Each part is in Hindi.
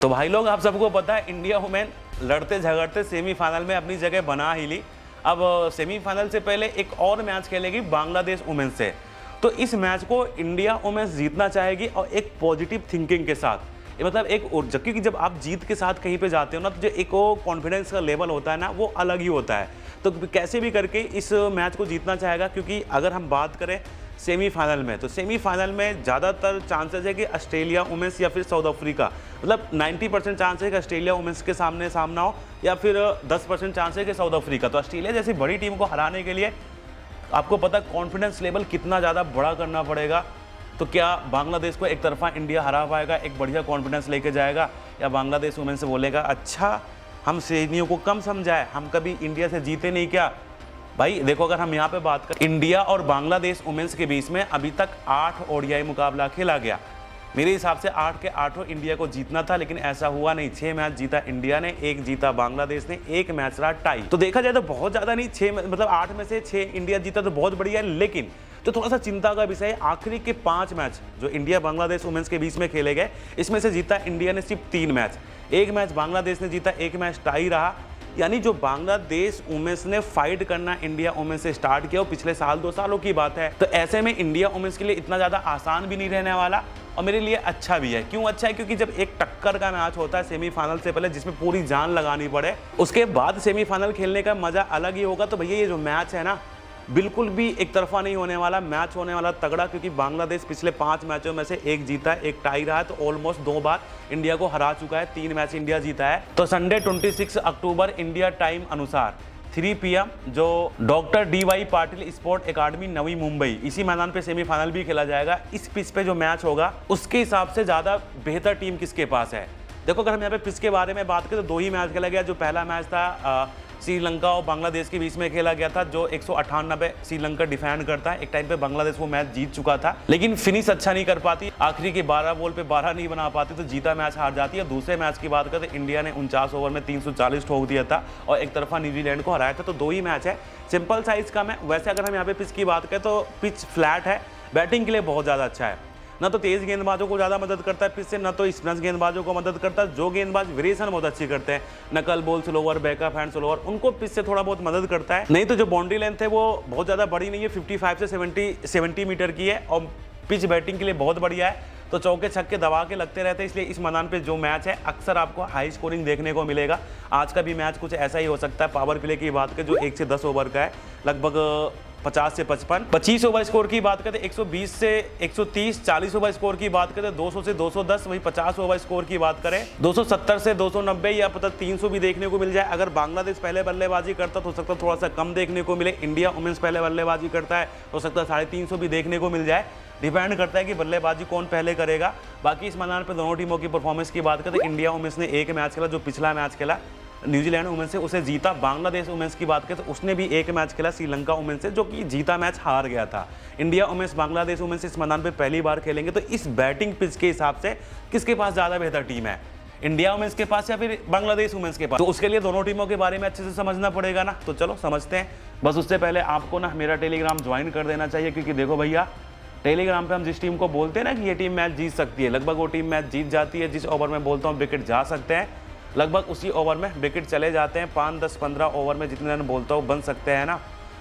तो भाई लोग, आप सबको पता है इंडिया वुमेन लड़ते झगड़ते सेमीफाइनल में अपनी जगह बना ही ली। अब सेमीफाइनल से पहले एक और मैच खेलेगी बांग्लादेश वुमेन से। तो इस मैच को इंडिया वुमेन्स जीतना चाहेगी और एक पॉजिटिव थिंकिंग के साथ। ये मतलब एक ऊर्जा, क्योंकि जब आप जीत के साथ कहीं पे जाते हो ना, तो जो एक वो कॉन्फिडेंस का लेवल होता है ना, वो अलग ही होता है। तो कैसे भी करके इस मैच को जीतना चाहेगा, क्योंकि अगर हम बात करें सेमीफाइनल में, तो सेमीफाइनल में ज़्यादातर चांसेस है कि ऑस्ट्रेलिया वुमेन्स या फिर साउथ अफ्रीका, मतलब 90% चांस है कि ऑस्ट्रेलिया वुमेन्स के सामने सामना हो, या फिर 10% चांस है कि साउथ अफ्रीका। तो ऑस्ट्रेलिया जैसी बड़ी टीम को हराने के लिए आपको पता कॉन्फिडेंस लेवल कितना ज़्यादा बड़ा करना पड़ेगा। तो क्या बांग्लादेश को एक तरफा इंडिया हरा पाएगा, एक बढ़िया कॉन्फिडेंस लेके जाएगा, या बांग्लादेश वुमेन से बोलेगा अच्छा हम श्रेणियों को कम समझाए, हम कभी इंडिया से जीते नहीं क्या। भाई देखो, अगर हम यहाँ पे बात करें, इंडिया और बांग्लादेश वुमेन्स के बीच में अभी तक 8 ओडीआई मुकाबला खेला गया। मेरे हिसाब से 8 के 8 इंडिया को जीतना था, लेकिन ऐसा हुआ नहीं। 6 मैच जीता इंडिया ने, 1 जीता बांग्लादेश ने, 1 मैच रहा टाई। तो देखा जाए तो बहुत ज़्यादा नहीं, 6 मतलब 8 में से 6 इंडिया जीता तो बहुत बढ़िया है। लेकिन तो थोड़ा सा चिंता का विषय है, आखिरी के 5 मैच जो इंडिया बांग्लादेश वुमेन्स के बीच में खेले गए, इसमें से जीता इंडिया ने सिर्फ 3 मैच। 1 मैच बांग्लादेश ने जीता, 1 मैच टाई रहा। यानी जो बांग्लादेश वुमेन्स ने फाइट करना इंडिया वुमेन्स से स्टार्ट किया, वो पिछले साल 2 सालों की बात है। तो ऐसे में इंडिया वुमेन्स के लिए इतना ज़्यादा आसान भी नहीं रहने वाला, और मेरे लिए अच्छा भी है। क्यों अच्छा है? क्योंकि जब एक टक्कर का मैच होता है सेमीफाइनल से पहले, जिसमें पूरी जान लगानी पड़े, उसके बाद सेमीफाइनल खेलने का मजा अलग ही होगा। तो भैया ये जो मैच है ना, बिल्कुल भी एक तरफा नहीं होने वाला, मैच होने वाला तगड़ा, क्योंकि बांग्लादेश पिछले 5 मैचों में से 1 जीता है, 1 टाई रहा है। तो ऑलमोस्ट 2 बार इंडिया को हरा चुका है, 3 मैच इंडिया जीता है। तो संडे 26 अक्टूबर इंडिया टाइम अनुसार 3 PM जो डॉक्टर DY पाटिल स्पोर्ट अकादमी नवी मुंबई, इसी मैदान पे सेमीफाइनल भी खेला जाएगा। इस पिच पे जो मैच होगा, उसके हिसाब से ज़्यादा बेहतर टीम किसके पास है। देखो, अगर हम यहाँ पे पिच के बारे में बात करें तो 2 ही मैच खेला गया। जो पहला मैच था श्रीलंका और बांग्लादेश के बीच में खेला गया था, जो 198 श्रीलंका डिफेंड करता है। एक टाइम पे बांग्लादेश वो मैच जीत चुका था, लेकिन फिनिश अच्छा नहीं कर पाती, आखिरी के 12 बॉल पे 12 नहीं बना पाती, तो जीता मैच हार जाती है। दूसरे मैच की बात करें तो इंडिया ने 49 ओवर में 340 ठोक दिया था और एक तरफा न्यूजीलैंड को हराया था। तो 2 ही मैच है, सिंपल साइज कम है। वैसे अगर हम यहाँ पे पिच की बात करें तो पिच फ्लैट है, बैटिंग के लिए बहुत ज़्यादा अच्छा है। ना तो तेज गेंदबाजों को ज़्यादा मदद करता है पिच से, ना तो स्पिनर्स गेंदबाजों को मदद करता है। जो गेंदबाज वेरिएशन बहुत अच्छी करते हैं, नकल ball, slower, backup hand slower, उनको पिच से थोड़ा बहुत मदद करता है। नहीं तो जो बाउंड्री लेंथ है वो बहुत ज़्यादा बड़ी नहीं है, 55 से 70 मीटर की है, और पिच बैटिंग के लिए बहुत बढ़िया है। तो चौके छक्के दबा के लगते रहते हैं, इसलिए इस मैदान पे जो मैच है अक्सर आपको हाई स्कोरिंग देखने को मिलेगा। आज का भी मैच कुछ ऐसा ही हो सकता है। पावर प्ले की बात करें जो 1 से 10 ओवर का है, लगभग 50 से 55। 25 ओवर स्कोर की बात करें 120 से 130, 40 ओवर स्कोर की बात करें 200 से 210, वही 50 ओवर स्कोर की बात करें 270 से 290, या पता 300 भी देखने को मिल जाए। अगर बांग्लादेश पहले बल्लेबाजी करता तो हो सकता है थोड़ा सा कम देखने को मिले। इंडिया वुमेन्स पहले बल्लेबाजी करता है, हो सकता है 350 भी देखने को मिल जाए। डिपेंड करता है कि बल्लेबाजी कौन पहले करेगा। बाकी इस मैदान पर दोनों टीमों की परफॉर्मेंस की बात करें तो इंडिया वुमेन्स ने 1 मैच खेला, जो पिछला मैच खेला न्यूजीलैंड वुमेन्स से, उसे जीता। बांग्लादेश वुमेन्स की बात करें तो उसने भी 1 मैच खेला श्रीलंका वुमेन्स से, जो कि जीता मैच हार गया था। इंडिया वुमेन्स बांग्लादेश वुमेन्स इस मैदान पे पहली बार खेलेंगे। तो इस बैटिंग पिच के हिसाब से किसके पास ज़्यादा बेहतर टीम है, इंडिया वुमेन्स के पास या फिर बांग्लादेश वुमेन्स के पास? तो उसके लिए दोनों टीमों के बारे में अच्छे से समझना पड़ेगा ना। तो चलो समझते हैं। बस उससे पहले आपको ना मेरा टेलीग्राम ज्वाइन कर देना चाहिए, क्योंकि देखो भैया, टेलीग्राम पे हम जिस टीम को बोलते हैं ना कि ये टीम मैच जीत सकती है, लगभग वो टीम मैच जीत जाती है। जिस ओवर में बोलता हूँ विकेट जा सकते हैं, लगभग उसी ओवर में विकेट चले जाते हैं। 5, 10, 15 ओवर में जितने रन बोलता हूँ बन सकते हैं ना,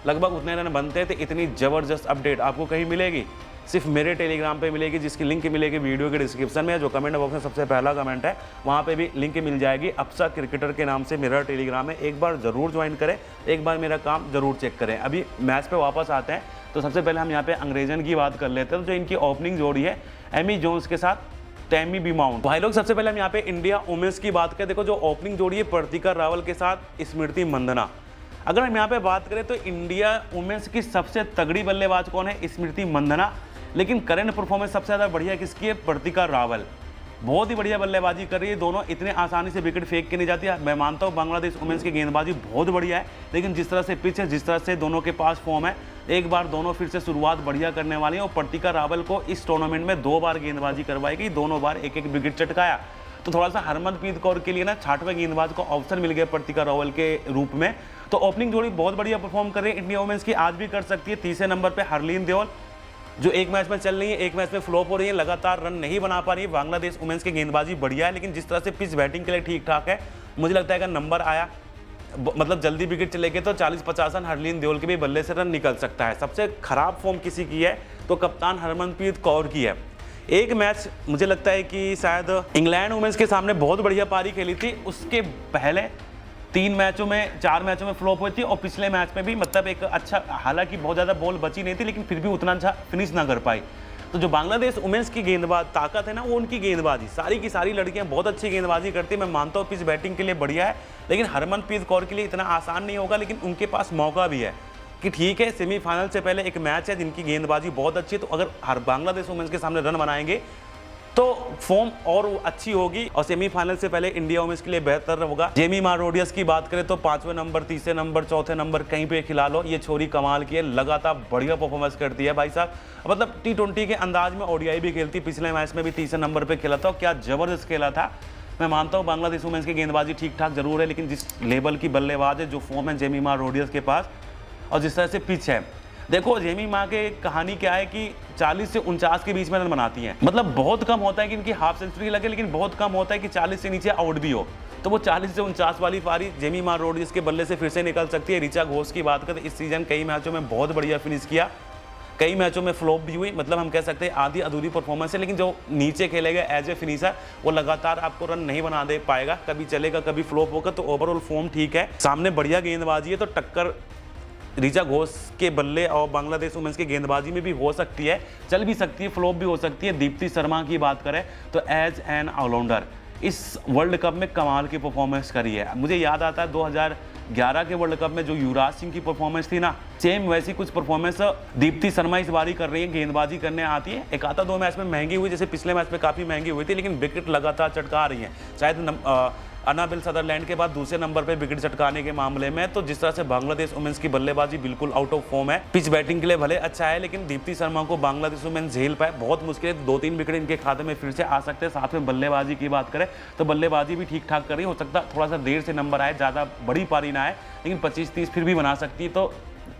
लगभग उतने रन बनते हैं। तो इतनी ज़बरदस्त अपडेट आपको कहीं मिलेगी, सिर्फ मेरे टेलीग्राम पे मिलेगी, जिसकी लिंक मिलेगी वीडियो के डिस्क्रिप्शन में। जो कमेंट बॉक्स में सबसे पहला कमेंट है, वहाँ पे भी लिंक मिल जाएगी। अप्सा क्रिकेटर के नाम से मेरा टेलीग्राम है, एक बार ज़रूर ज्वाइन करें, एक बार मेरा काम ज़रूर चेक करें। अभी मैच पे वापस आते हैं। तो सबसे पहले हम यहाँ पे अंग्रेजन की बात कर लेते हैं। तो जो इनकी ओपनिंग जोड़ी है एमी जोन्स के साथ टैमी बीमाउंट। भाई लोग, सबसे पहले हम यहाँ पे इंडिया वुमेन्स की बात करें। देखो, जो ओपनिंग जोड़ी है प्रतिका रावल के साथ स्मृति मंदना। अगर हम यहाँ पे बात करें तो इंडिया वुमेन्स की सबसे तगड़ी बल्लेबाज कौन है? स्मृति मंदना। लेकिन करंट परफॉर्मेंस सबसे ज़्यादा बढ़िया किसकी है? प्रतिका रावल। बहुत ही बढ़िया बल्लेबाजी कर रही है। दोनों इतने आसानी से विकेट फेंक के नहीं जाती है। मैं मानता हूँ बांग्लादेश वुमेन्स की गेंदबाजी बहुत बढ़िया है, लेकिन जिस तरह से पिच है, जिस तरह से दोनों के पास फॉर्म है, एक बार दोनों फिर से शुरुआत बढ़िया करने वाली है। और प्रतिका रावल को इस टूर्नामेंट में 2 बार गेंदबाजी करवाई गई, दोनों बार 1-1 विकेट चटकाया। तो थोड़ा सा हरमनप्रीत कौर के लिए ना 60वें गेंदबाज को ऑप्शन मिल गया प्रतिका रावल के रूप में। तो ओपनिंग जोड़ी बहुत बढ़िया परफॉर्म कर रही है इंडिया वुमेन्स की, आज भी कर सकती है। तीसरे नंबर पर हरलीन देओल, जो एक मैच में चल रही है, एक मैच में फ्लॉप हो रही है, लगातार रन नहीं बना पा रही है। बांग्लादेश वुमेन्स की गेंदबाजी बढ़िया है, लेकिन जिस तरह से पिच बैटिंग के लिए ठीक ठाक है, मुझे लगता है अगर नंबर आया, मतलब जल्दी विकेट चले गए तो 40-50 रन हरलीन देओल के भी बल्ले से रन निकल सकता है। सबसे खराब फॉर्म किसी की है तो कप्तान हरमनप्रीत कौर की है। एक मैच मुझे लगता है कि शायद इंग्लैंड वुमेन्स के सामने बहुत बढ़िया पारी खेली थी, उसके पहले 4 मैचों में फ्लॉप हुई थी, और पिछले मैच में भी मतलब एक अच्छा, हालांकि बहुत ज़्यादा बॉल बची नहीं थी, लेकिन फिर भी उतना अच्छा फिनिश ना कर पाई। तो जो बांग्लादेश वुमेन्स की गेंदबाज ताकत है ना, वो उनकी गेंदबाजी, सारी की सारी लड़कियां बहुत अच्छी गेंदबाजी करती है। मैं मानता हूँ पिच बैटिंग के लिए बढ़िया है, लेकिन हरमनप्रीत कौर के लिए इतना आसान नहीं होगा, लेकिन उनके पास मौका भी है कि ठीक है, सेमीफाइनल से पहले एक मैच है जिनकी गेंदबाजी बहुत अच्छी है, तो अगर हर बांग्लादेश वुमेन्स के सामने रन बनाएंगे तो फॉर्म और अच्छी होगी, और सेमीफाइनल से पहले इंडिया वुमेन्स के लिए बेहतर होगा। जेमिमा रोड्रिगस की बात करें तो 5वें नंबर, 3रे नंबर, 4थे नंबर कहीं पे खिला लो, ये छोरी कमाल की है, लगातार बढ़िया परफॉर्मेंस करती है भाई साहब। मतलब T20 के अंदाज में ओडीआई भी खेलती, पिछले मैच में भी 3रे नंबर पर खेला था, क्या जबरदस्त खेला था। मैं मानता हूँ बांग्लादेश वुमेन्स की गेंदबाजी ठीक ठाक जरूर है, लेकिन जिस लेवल की बल्लेबाज है, जो फॉर्म है जेमिमा रोड्रिगस के पास, और जिस तरह से पिच है, देखो जेमिमा के कहानी क्या है कि 40 से 49 के बीच में रन बनाती हैं। मतलब बहुत कम होता है कि इनकी हाफ सेंचुरी लगे, लेकिन बहुत कम होता है कि 40 से नीचे आउट भी हो। तो वो 40 से 49 वाली पारी जेमिमा रोड्रिगस के बल्ले से फिर से निकल सकती है। ऋचा घोष की बात करें, इस सीजन कई मैचों में बहुत बढ़िया फिनिश किया, कई मैचों में फ्लॉप भी हुई, मतलब हम कह सकते हैं आधी अधूरी परफॉर्मेंस है, लेकिन जो नीचे खेलेगा एज ए फिनिशर, वो लगातार आपको रन नहीं बना दे पाएगा, कभी चलेगा कभी फ्लॉप होगा। तो ओवरऑल फॉर्म ठीक है, सामने बढ़िया गेंदबाजी है, तो टक्कर ऋचा घोष के बल्ले और बांग्लादेश वुमेन्स की गेंदबाजी में भी हो सकती है, चल भी सकती है, फ्लॉप भी हो सकती है। दीप्ति शर्मा की बात करें तो एज एन ऑलराउंडर इस वर्ल्ड कप में कमाल की परफॉर्मेंस करी है। मुझे याद आता है 2011 के वर्ल्ड कप में जो युवराज सिंह की परफॉर्मेंस थी ना, सेम वैसी कुछ परफॉर्मेंस दीप्ति शर्मा इस बारी कर रही है, गेंदबाजी करने आती है। एक आधा 2 मैच में महंगी हुई, जैसे पिछले मैच में काफ़ी महंगी हुई थी, लेकिन विकेट लगातार चटका रही है। शायद अनाबिल सदरलैंड के बाद दूसरे नंबर पे विकेट चटकाने के मामले में। तो जिस तरह से बांग्लादेश वुमेन्स की बल्लेबाजी बिल्कुल आउट ऑफ फॉर्म है, पिच बैटिंग के लिए भले अच्छा है, लेकिन दीप्ति शर्मा को बांग्लादेश वुमेन्स झेल पाए बहुत मुश्किल है। 2-3 विकेट इनके खाते में फिर से आ सकते हैं। साथ में बल्लेबाजी की बात करें तो बल्लेबाजी भी ठीक ठाक कर रही है, हो सकता है थोड़ा सा देर से नंबर आए, ज़्यादा बड़ी पारी ना आए, लेकिन 25-30 फिर भी बना सकती है। तो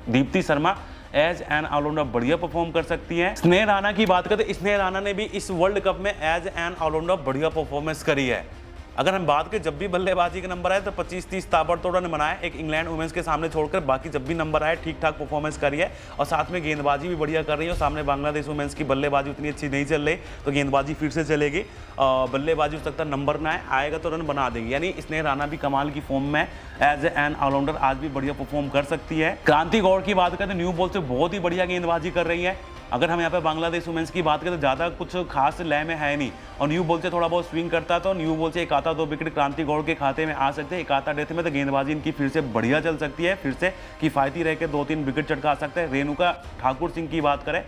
Deepti Sharma as an allrounder बढ़िया परफॉर्म कर सकती है। स्नेह राणा की बात करें, स्नेह राणा ने भी इस वर्ल्ड कप में एज एन ऑलराउंडर बढ़िया परफॉर्मेंस करी है। अगर हम बात करें जब भी बल्लेबाजी का नंबर आए तो 25-30 ताबड़तोड़ रन बनाए, एक इंग्लैंड वुमेन्स के सामने छोड़कर, बाकी जब भी नंबर आए ठीक ठाक परफॉर्मेंस करी है, और साथ में गेंदबाजी भी बढ़िया कर रही है। और सामने बांग्लादेश वुमेन्स की बल्लेबाजी उतनी अच्छी नहीं चल रही, तो गेंदबाजी फिर से चलेगी, बल्लेबाजी हो सकता है नंबर ना आएगा तो रन बना देगी। यानी स्नेह राणा भी कमाल की फॉर्म में एज एन ऑलराउंडर आज भी बढ़िया परफॉर्म कर सकती है। क्रांति गौड़ की बात करें तो न्यू बॉल से बहुत ही बढ़िया गेंदबाजी कर रही है। अगर हम यहाँ पे बांग्लादेश वुमेन्स की बात करें तो ज़्यादा कुछ खास लय में है नहीं, और न्यू बॉल से थोड़ा बहुत स्विंग करता है, तो न्यू बॉल से एक आधा 2 विकेट क्रांति गौड़ के खाते में आ सकते हैं। एक आधा डेथ में तो गेंदबाजी इनकी फिर से बढ़िया चल सकती है, फिर से किफायती रह के 2-3 विकेट चटका सकते हैं। रेणुका ठाकुर सिंह की बात करें,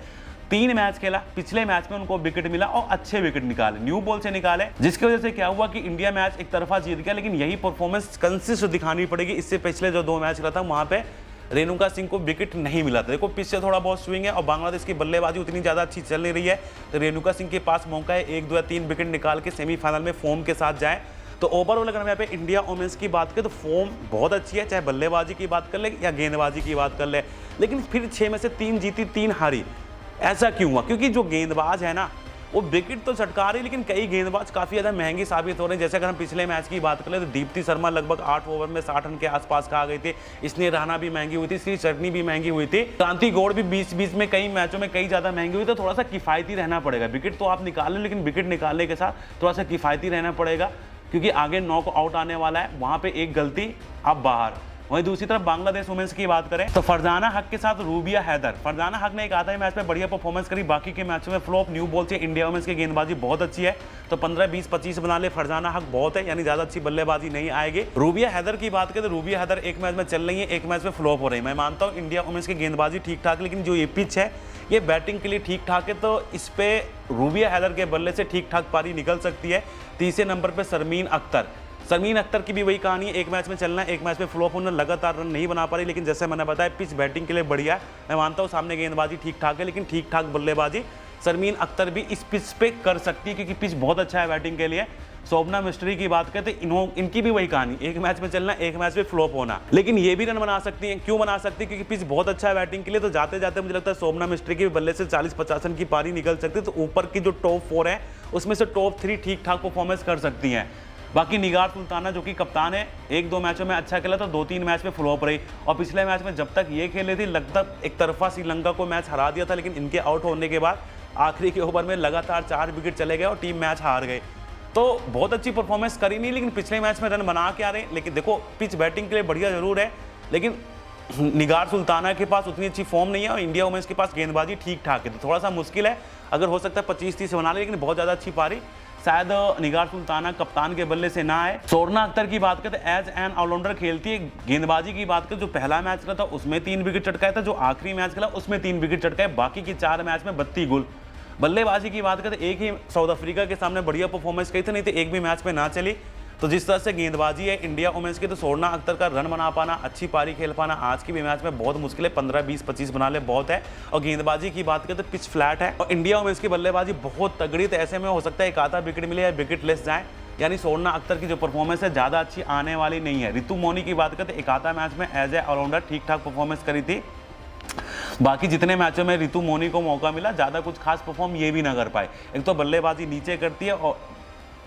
3 मैच खेला, पिछले मैच में उनको विकेट मिला और अच्छे विकेट निकाले, न्यू बॉल से निकाले, जिसकी वजह से क्या हुआ कि इंडिया मैच एक तरफा जीत गया। लेकिन यही परफॉर्मेंस कंसिस्टेंट दिखानी पड़ेगी। इससे पिछले जो 2 मैच खेला था वहाँ पे रेणुका सिंह को विकेट नहीं मिला था। देखो पिच से थोड़ा बहुत स्विंग है, और बांग्लादेश की बल्लेबाजी उतनी ज़्यादा अच्छी चल नहीं रही है, तो रेणुका सिंह के पास मौका है 1, 2 या 3 विकेट निकाल के सेमीफाइनल में फॉर्म के साथ जाए। तो ओवरऑल अगर हम यहाँ पे इंडिया वुमेन्स की बात करें तो फॉर्म बहुत अच्छी है, चाहे बल्लेबाजी की बात कर ले या गेंदबाजी की बात कर ले। लेकिन फिर 6 में से 3 जीती, 3 हारी, ऐसा क्यों हुआ? क्योंकि जो गेंदबाज है ना, वो विकेट तो चटका रही, लेकिन कई गेंदबाज काफ़ी ज़्यादा महंगी साबित हो रहे हैं। जैसे अगर हम पिछले मैच की बात करें तो दीप्ति शर्मा लगभग 8 ओवर में 60 रन के आसपास का आ गई थी, स्नेह राणा भी महंगी हुई थी, श्री चटनी भी महंगी हुई थी, क्रांति गौड़ भी बीच में कई मैचों में कई ज़्यादा महंगी हुई। तो थोड़ा सा किफायती रहना पड़ेगा। विकेट तो आप निकाल लें, लेकिन विकेट निकालने के साथ थोड़ा सा किफायती रहना पड़ेगा, क्योंकि आगे नॉक आउट आने वाला है, वहाँ पर एक गलती आप बाहर। वहीं दूसरी तरफ बांग्लादेश वुमेन्स की बात करें तो फरजाना हक के साथ रूबिया हैदर। फरजाना हक ने एक आधा मैच में बढ़िया परफॉर्मेंस करी, बाकी के मैचों में फ्लॉप। न्यू बॉल से इंडिया वुमेन्स की गेंदबाजी बहुत अच्छी है, तो 15, 20, 25 बना ले फरजाना हक बहुत है, यानी ज्यादा अच्छी बल्लेबाजी नहीं आएगी। रूबिया हैदर की बात करें तो रूबिया हैदर एक मैच में चल रही है, एक मैच में फ्लॉप हो रही है। मैं मानता हूँ इंडिया वुमेन्स की गेंदबाजी ठीक ठाक, लेकिन जो ये पिच है ये बैटिंग के लिए ठीक ठाक है, तो इस पे रूबिया हैदर के बल्ले से ठीक ठाक पारी निकल सकती है। 3रे नंबर पर शर्मीन अख्तर की भी वही कहानी है, एक मैच में चलना, एक मैच में फ्लॉप होना, लगातार रन नहीं बना पा रही। लेकिन जैसे मैंने बताया पिच बैटिंग के लिए बढ़िया है, मैं मानता हूँ सामने गेंदबाजी ठीक ठाक है, लेकिन ठीक ठाक बल्लेबाजी शर्मीन अख्तर भी इस पिच पे कर सकती है, क्योंकि पिच बहुत अच्छा है बैटिंग के लिए। शोभना मिस्ट्री की बात करते इनकी भी वही कहानी, एक मैच में चलना, एक मैच में फ्लॉप होना, लेकिन ये भी रन बना सकती हैं। क्यों बना सकती है? क्योंकि पिच बहुत अच्छा है बैटिंग के लिए। तो जाते जाते मुझे लगता है शोभना मिस्ट्री के बल्ले से 40-50 रन की पारी निकल सकती है। तो ऊपर की जो टॉप 4 है उसमें से टॉप 3 ठीक ठाक परफॉर्मेंस कर सकती हैं। बाकी निगार सुल्ताना जो कि कप्तान है, 1-2 मैचों में अच्छा खेला, तो 2-3 मैच में फ्लॉप रही। और पिछले मैच में जब तक ये खेले थी लगभग एक तरफा श्रीलंका को मैच हरा दिया था, लेकिन इनके आउट होने के बाद आखिरी के ओवर में लगातार 4 विकेट चले गए और टीम मैच हार गई। तो बहुत अच्छी परफॉर्मेंस करी नहीं, लेकिन पिछले मैच में रन बना के आ रहे हैं। लेकिन देखो पिच बैटिंग के लिए बढ़िया जरूर है, लेकिन निगार सुल्ताना के पास उतनी अच्छी फॉर्म नहीं है और इंडिया वुमेन्स के पास गेंदबाजी ठीक ठाक है। तो थोड़ा सा मुश्किल है, अगर हो सकता है 25-30 बना ले, लेकिन बहुत ज़्यादा अच्छी पारी शायद निगार सुल्ताना कप्तान के बल्ले से ना आए। सोरना अख्तर की बात करते एज एन ऑलराउंडर खेलती है। गेंदबाजी की बात करें, जो पहला मैच खेला था उसमें 3 विकेट चटकाया था, जो आखिरी मैच खेला उसमें 3 विकेट चटकाए, बाकी की 4 मैच में 32 गोल। बल्लेबाजी की बात करें, एक ही साउथ अफ्रीका के सामने बढ़िया परफॉर्मेंस करी थी, नहीं तो एक भी मैच में ना चली। तो जिस तरह से गेंदबाजी है इंडिया वुमेन्स की, तो सोरना अख्तर का रन बना पाना, अच्छी पारी खेल पाना आज की भी मैच में बहुत मुश्किल है। 15, 20, 25 बना ले बहुत है। और गेंदबाजी की बात करें तो पिच फ्लैट है और इंडिया वुमेन्स की बल्लेबाजी बहुत तगड़ी, तो ऐसे में हो सकता है एक आधा विकेट मिले या विकेट लेस जाए। यानी सोरना अख्तर की जो परफॉर्मेंस है ज़्यादा अच्छी आने वाली नहीं है। रितु मोनी की बात करते एक आधा मैच में एज ए ऑलराउंडर ठीक ठाक परफॉर्मेंस करी थी। बाकी जितने मैचों में रितु मोनी को मौका मिला ज़्यादा कुछ खास परफॉर्म ये भी ना कर पाए। एक तो बल्लेबाजी नीचे करती है और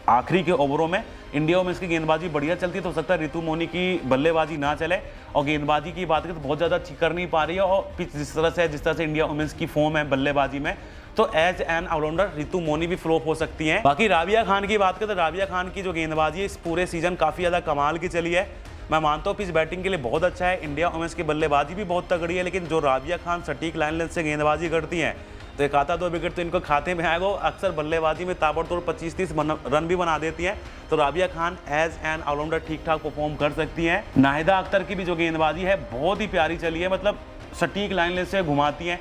आखिरी के ओवरों में इंडिया वुमेन्स की गेंदबाजी बढ़िया चलती है, तो हो सकता है रितु मोनी की बल्लेबाजी ना चले। और गेंदबाजी की बात करें तो बहुत ज़्यादा अच्छी कर नहीं पा रही है और पिच जिस तरह से इंडिया वुमेन्स की फॉर्म है बल्लेबाजी में, तो as an allrounder Ritu Moni भी फ्लॉप हो सकती हैं। बाकी राबिया खान की बात करें तो राबिया खान की जो गेंदबाजी है इस पूरे सीजन काफ़ी ज़्यादा कमाल की चली है। मैं मानता हूँ पिच बैटिंग के लिए बहुत अच्छा है, इंडिया वुमेन्स की बल्लेबाजी भी बहुत तगड़ी है, लेकिन जो राबिया खान सटीक लाइन लेंथ से गेंदबाजी करती हैं तो एक आधा 2 विकेट तो इनको खाते में आएगा। अक्सर बल्लेबाजी में ताबड़तोड़ 25-30 रन भी बना देती हैं। तो Rabia Khan as an allrounder ठीक ठाक परफॉर्म कर सकती हैं। नाहिदा अख्तर की भी जो गेंदबाजी है बहुत ही प्यारी चली है, मतलब सटीक लाइन लेंथ से घुमाती हैं।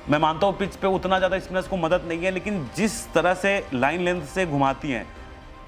मैं मानता हूँ पिच पे उतना ज़्यादा स्पिनर्स को मदद नहीं है, लेकिन जिस तरह से लाइन लेंथ से घुमाती हैं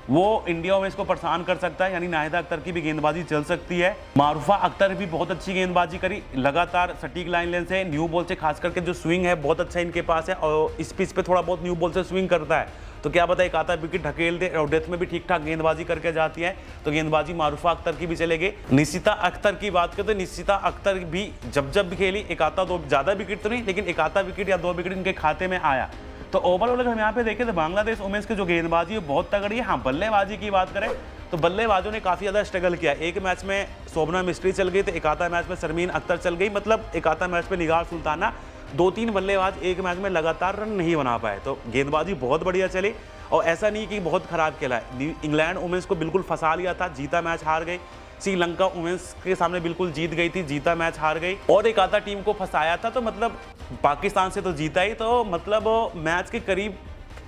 वो इंडिया वुमेन्स को परेशान कर सकता है। यानी नाहिदा अख्तर की भी गेंदबाजी चल सकती है। मारूफा अख्तर भी बहुत अच्छी गेंदबाजी करी, लगातार सटीक लाइन लेंथ से, न्यू बॉल से खास करके जो स्विंग है बहुत अच्छा इनके पास है और इस पिच पे थोड़ा बहुत न्यू बॉल से स्विंग करता है, तो क्या पता एक आधा विकेट ढकेल दे। और डेथ में भी ठीक ठाक गेंदबाजी करके जाती है, तो गेंदबाजी मारूफा अख्तर की भी चलेगी। निशिता अख्तर की बात करें तो निशिता अख्तर भी जब भी खेली एक आधा 2 ज़्यादा विकेट तो नहीं, लेकिन एक आधा विकेट या 2 विकेट इनके खाते में आया। तो ओवरऑल अगर हम यहाँ पे देखें तो बांग्लादेश वुमेन्स की जो गेंदबाजी है बहुत तगड़ी है। हाँ, बल्लेबाजी की बात करें तो बल्लेबाजों ने काफ़ी ज़्यादा स्ट्रगल किया। एक मैच में शोभना मिस्ट्री चल गई, तो एक आधा मैच में शर्मीन अख्तर चल गई, मतलब एक आधा मैच में निगार सुल्ताना, 2-3 बल्लेबाज एक मैच में लगातार रन नहीं बना पाए। तो गेंदबाजी बहुत बढ़िया चली और ऐसा नहीं कि बहुत खराब खेला है। इंग्लैंड वुमेन्स को बिल्कुल फंसा लिया था, जीता मैच हार गई। श्रीलंका वुमेन्स के सामने बिल्कुल जीत गई थी, जीता मैच हार गई। और एक आधा टीम को फंसाया था, तो मतलब पाकिस्तान से तो जीता ही, तो मतलब मैच के करीब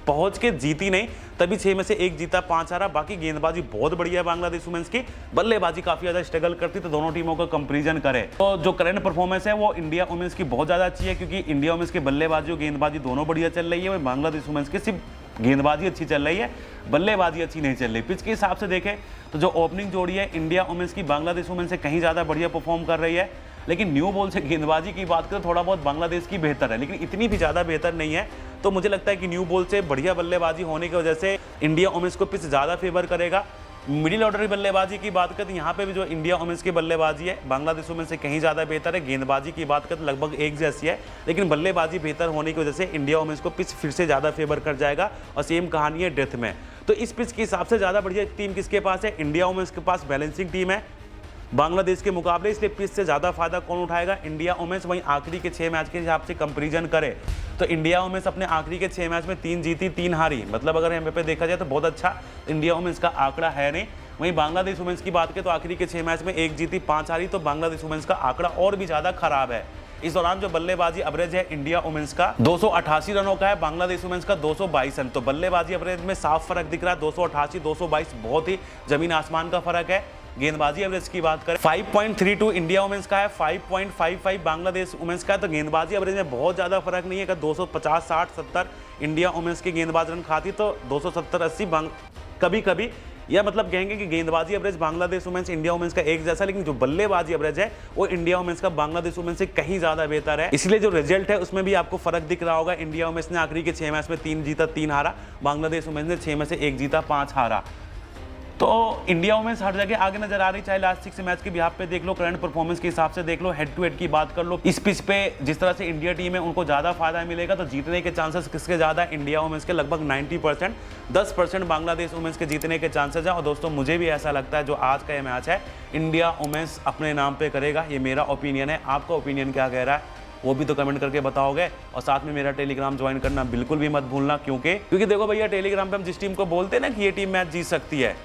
पहुंच के जीती नहीं, तभी 6 में से 1 जीता, 5 हारा। बाकी गेंदबाजी बहुत बढ़िया है बांग्लादेश वुमेन्स की, बल्लेबाजी काफ़ी ज़्यादा स्ट्रगल करती, तो दोनों टीमों का कंपैरिजन करें तो जो करंट परफॉर्मेंस है वो इंडिया वुमेन्स की बहुत ज़्यादा अच्छी है, क्योंकि इंडिया वुमेन्स की बल्लेबाजी और गेंदबाजी दोनों बढ़िया चल रही है। वही बांग्लादेश वुमेन्स की सिर्फ गेंदबाजी अच्छी चल रही है, बल्लेबाजी अच्छी नहीं चल रही। पिच के हिसाब से देखें तो जो ओपनिंग जोड़ी है इंडिया वुमेन्स की बांग्लादेश वुमेन्स से कहीं ज़्यादा बढ़िया परफॉर्म कर रही है, लेकिन न्यू बॉल से गेंदबाजी की बात करें थोड़ा बहुत बांग्लादेश की बेहतर है, लेकिन इतनी भी ज़्यादा बेहतर नहीं है। तो मुझे लगता है कि न्यू बॉल से बढ़िया बल्लेबाजी होने की वजह से इंडिया वुमेन्स को पिच ज़्यादा फेवर करेगा। मिडिल ऑर्डर की बल्लेबाजी की बात करें तो यहाँ पे भी जो इंडिया वुमेन्स की बल्लेबाजी है बांग्लादेश वुमेन्स से कहीं ज़्यादा बेहतर है। गेंदबाजी की बात करें तो लगभग एक जैसी है, लेकिन बल्लेबाजी बेहतर होने की वजह से इंडिया वुमेन्स को पिच फिर से ज़्यादा फेवर कर जाएगा। और सेम कहानी है डेथ में। तो इस पिच के हिसाब से ज़्यादा बढ़िया टीम किसके पास है? इंडिया वुमेन्स के पास बैलेंसिंग टीम है बांग्लादेश के मुकाबले, इसलिए पिच से ज़्यादा फायदा कौन उठाएगा? India women's. वहीं आखिरी के 6 मैच के हिसाब से कंपैरिजन करें तो इंडिया वुमेन्स अपने आखिरी के 6 मैच में 3 जीती 3 हारी, मतलब अगर यहाँ पे देखा जाए तो बहुत अच्छा इंडिया वुमेन्स का आंकड़ा है नहीं। वहीं बांग्लादेश वुमेन्स की बात करें तो आखिरी के 6 मैच में 1 जीती 5 हारी, तो बांग्लादेश वुमेन्स का आंकड़ा और भी ज़्यादा खराब है। इस दौरान जो बल्लेबाजी एवरेज है इंडिया वुमेन्स का 288 रनों का है, बांग्लादेश वुमेन्स का 222 रन। तो बल्लेबाजी एवरेज में साफ फर्क दिख रहा है, 288 222 बहुत ही जमीन आसमान का फर्क है। गेंदबाजी एवरेज की बात करें 5.32 इंडिया वुमेन्स का है, 5.55 बांग्लादेश वुमेन्स का है। तो गेंदबाजी एवरेज में बहुत ज़्यादा फर्क नहीं है। अगर 250 60 70 इंडिया वुमेन्स की गेंदबाज रन खाती तो 270 80 कभी कभी, या मतलब कहेंगे कि गेंदबाजी average Bangladesh women's India women's का एक जैसा, लेकिन जो बल्लेबाजी एवरेज है वो इंडिया वुमेन्स का बांग्लादेश वुमेन्स से कहीं ज़्यादा बेहतर है। इसलिए जो रिजल्ट है उसमें भी आपको फर्क दिख रहा होगा। इंडिया वुमेन्स ने आखिरी के 6 मैच में 3 जीता 3 हारा, बांग्लादेश वुमेन्स ने 6 में से 1 जीता 5 हारा। तो इंडिया वुमेन्स हर जगह आगे नजर आ रही, चाहे लास्ट 6 मैच के बिहाफ पे देख लो, करंट परफॉर्मेंस के हिसाब से देख लो, हेड टू हेड की बात कर लो, इस पिच पे जिस तरह से इंडिया टीम है उनको ज्यादा फायदा मिलेगा। तो जीतने के चांसेस किसके ज्यादा, इंडिया वुमेन्स के लगभग 90%, 10% बांग्लादेश वुमेन्स के जीतने के चांसेस है। और दोस्तों मुझे भी ऐसा लगता है जो आज का ये मैच है इंडिया वुमेन्स अपने नाम पे करेगा, ये मेरा ओपिनियन है। आपका ओपिनियन क्या कह रहा है वो भी तो कमेंट करके बताओगे। और साथ में मेरा टेलीग्राम ज्वाइन करना बिल्कुल भी मत भूलना, क्योंकि देखो भैया टेलीग्राम पे हम जिस टीम को बोलते हैं ना कि ये टीम मैच जीत सकती है,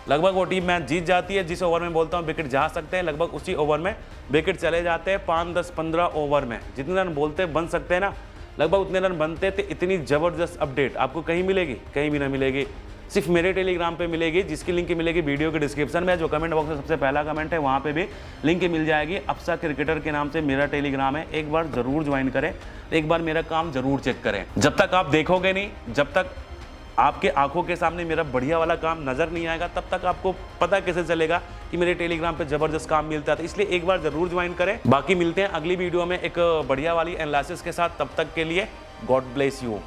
लगभग वो टीम मैच जीत जाती है। जिस ओवर में बोलता हूँ विकेट जा सकते हैं, लगभग उसी ओवर में विकेट चले जाते हैं। 5, 10, 15 ओवर में जितने रन बोलते बन सकते हैं ना, लगभग उतने रन बनते थे। इतनी ज़बरदस्त अपडेट आपको कहीं मिलेगी, कहीं भी ना मिलेगी, सिर्फ मेरे टेलीग्राम पे मिलेगी, जिसकी लिंक मिलेगी वीडियो के डिस्क्रिप्शन में। जो कमेंट बॉक्स में सबसे पहला कमेंट है वहाँ पे भी लिंक मिल जाएगी। अफसा क्रिकेटर के नाम से मेरा टेलीग्राम है, एक बार ज़रूर ज्वाइन करें, एक बार मेरा काम ज़रूर चेक करें। जब तक आप देखोगे नहीं, जब तक आपके आंखों के सामने मेरा बढ़िया वाला काम नज़र नहीं आएगा, तब तक आपको पता कैसे चलेगा कि मेरे टेलीग्राम पे ज़बरदस्त काम मिलता है। तो इसलिए एक बार ज़रूर ज्वाइन करें। बाकी मिलते हैं अगली वीडियो में एक बढ़िया वाली एनालिसिस के साथ, तब तक के लिए गॉड ब्लेस यू।